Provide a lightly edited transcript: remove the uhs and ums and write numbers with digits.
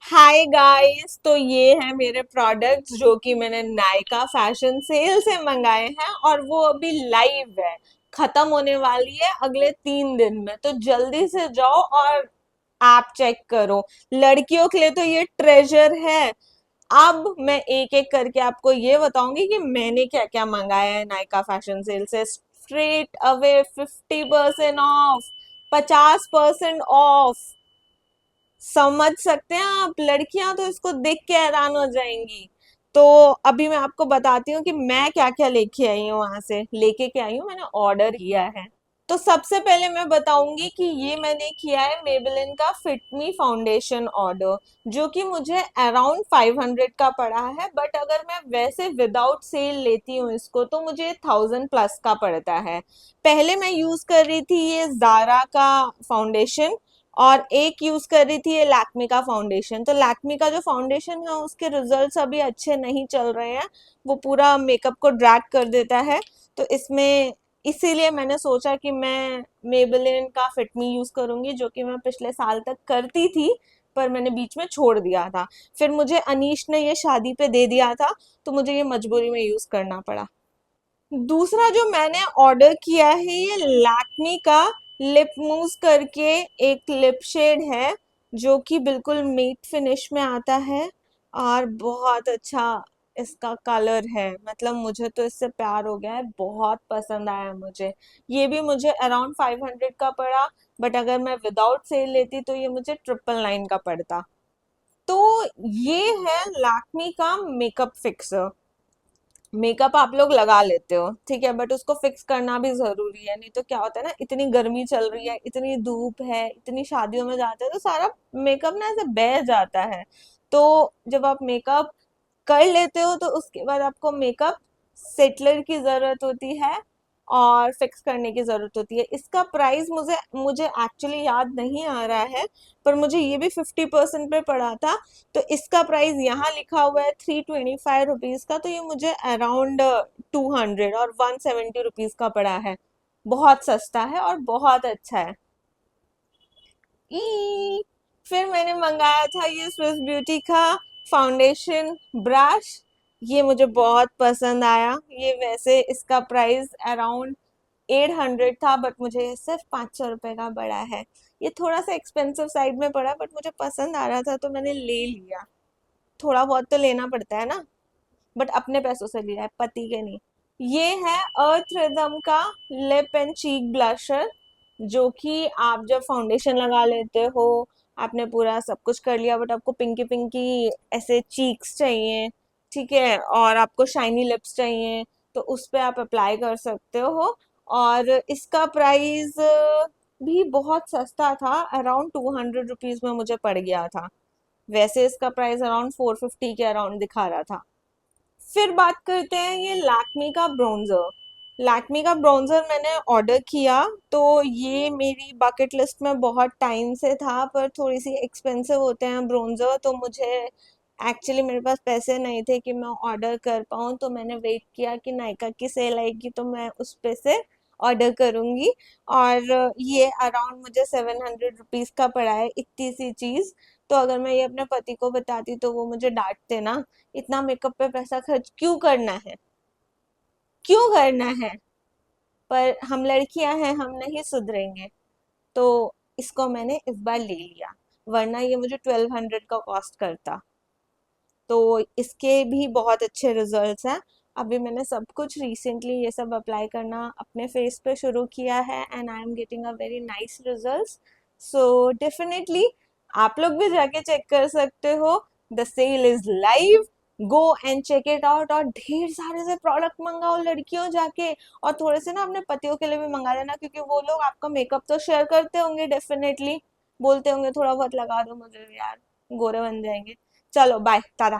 Hi guys, तो ये है मेरे प्रोडक्ट्स जो कि मैंने नायका फैशन सेल से मंगाए हैं और वो अभी लाइव है। खत्म होने वाली है अगले 3 दिन में, तो जल्दी से जाओ और आप चेक करो। लड़कियों के लिए तो ये ट्रेजर है। अब मैं एक एक करके आपको ये बताऊंगी कि मैंने क्या क्या मंगाया है नायका फैशन सेल से। Straight away 50% of, 50% of. समझ सकते हैं आप? लड़कियां तो इसको देख के हैरान हो जाएंगी। तो अभी मैं आपको बताती हूँ कि मैं क्या क्या लेके आई हूँ। वहां से लेके के आई हूँ, मैंने ऑर्डर किया है। तो सबसे पहले मैं बताऊंगी कि ये मैंने किया है मेबेलिन का फिट मी फाउंडेशन ऑर्डर, जो कि मुझे अराउंड 500 का पड़ा है। बट अगर मैं वैसे विदाउट सेल लेती हूँ इसको तो मुझे 1000+ का पड़ता है। पहले मैं यूज कर रही थी ये जारा का फाउंडेशन, और एक यूज कर रही थी ये लैक्मे का फाउंडेशन। तो लैक्मे का जो फाउंडेशन है उसके रिजल्ट्स अभी अच्छे नहीं चल रहे हैं, वो पूरा मेकअप को ड्रैग कर देता है। तो इसमें इसीलिए मैंने सोचा कि मैं मेबेलिन का फिट मी यूज करूंगी, जो कि मैं पिछले साल तक करती थी पर मैंने बीच में छोड़ दिया था। फिर मुझे अनीश ने ये शादी पे दे दिया था, तो मुझे ये मजबूरी में यूज करना पड़ा। दूसरा जो मैंने ऑर्डर किया है ये लैक्मी का लिप मूस करके एक लिप शेड है, जो कि बिल्कुल मेट फिनिश में आता है और बहुत अच्छा इसका कलर है। मतलब मुझे तो इससे प्यार हो गया है, बहुत पसंद आया मुझे। ये भी मुझे अराउंड 500 का पड़ा, बट अगर मैं विदाउट सेल लेती तो ये मुझे 999 का पड़ता। तो ये है लैक्मी का मेकअप फिक्सर। मेकअप आप लोग लगा लेते हो, ठीक है, बट उसको फिक्स करना भी जरूरी है। नहीं तो क्या होता है ना, इतनी गर्मी चल रही है, इतनी धूप है, इतनी शादियों में जाते हैं तो सारा मेकअप ना ऐसे बह जाता है। तो जब आप मेकअप कर लेते हो तो उसके बाद आपको मेकअप सेटलर की जरूरत होती है और फिक्स करने की जरूरत होती है। इसका प्राइस मुझे मुझे एक्चुअली याद नहीं आ रहा है, पर मुझे ये भी 50% पे पड़ा था। तो इसका प्राइस यहाँ लिखा हुआ है 325 रुपीज का, तो ये मुझे अराउंड 200 और 170 रुपीज का पड़ा है। बहुत सस्ता है और बहुत अच्छा है। ई फिर मैंने मंगाया था ये स्विस ब्यूटी का फाउंडेशन ब्रश। ये मुझे बहुत पसंद आया। ये वैसे इसका प्राइस अराउंड 800 था, बट मुझे ये सिर्फ 500 रुपए का पड़ा है। ये थोड़ा सा एक्सपेंसिव साइड में पड़ा, बट मुझे पसंद आ रहा था तो मैंने ले लिया। थोड़ा बहुत तो लेना पड़ता है ना, बट अपने पैसों से लिया है, पति के नहीं। ये है अर्थ रिदम का लिप एंड चीक ब्लशर, जो कि आप जब फाउंडेशन लगा लेते हो, आपने पूरा सब कुछ कर लिया बट आपको पिंकी पिंकी ऐसे चीक्स चाहिए, ठीक है, और आपको शाइनी लिप्स चाहिए, तो उस पे आप अप्लाई कर सकते हो। और इसका प्राइस भी बहुत सस्ता था, अराउंड 200 रुपीज में मुझे पड़ गया था। वैसे इसका प्राइस अराउंड 450 के अराउंड दिखा रहा था। फिर बात करते हैं ये लैक्मी का ब्रोंजर। लैक्मी का ब्रोंजर मैंने ऑर्डर किया, तो ये मेरी बकेट लिस्ट में बहुत टाइम से था, पर थोड़ी सी एक्सपेंसिव होते हैं ब्रोंजर, तो मुझे एक्चुअली मेरे पास पैसे नहीं थे कि मैं ऑर्डर कर पाऊँ। तो मैंने वेट किया कि नायका की सेल आएगी तो मैं उस पे से ऑर्डर करूंगी। और ये अराउंड मुझे 700 रुपीज का पड़ा है, इतनी सी चीज। तो अगर मैं ये अपने पति को बताती तो वो मुझे डांटते ना, इतना मेकअप पे पैसा खर्च क्यों करना है, क्यों करना है। पर हम लड़कियां हैं, हम नहीं सुधरेंगे। तो इसको मैंने इस बार ले लिया, वरना ये मुझे 1200 का कॉस्ट करता। तो इसके भी बहुत अच्छे रिजल्ट्स हैं। अभी मैंने सब कुछ रिसेंटली ये सब अप्लाई करना अपने फेस पे शुरू किया है, and I am getting a very nice results. So definitely आप लोग भी जाके चेक कर सकते हो। The sale is live, go and check it out. और ढेर सारे से प्रोडक्ट मंगाओ लड़कियों जाके, और थोड़े से ना अपने पतियों के लिए भी मंगा लेना, क्योंकि वो लोग आपका मेकअप तो शेयर करते होंगे डेफिनेटली, बोलते होंगे थोड़ा बहुत लगा दो मुझे भी यार, गोरे बन जाएंगे। चलो बाय, टाटा।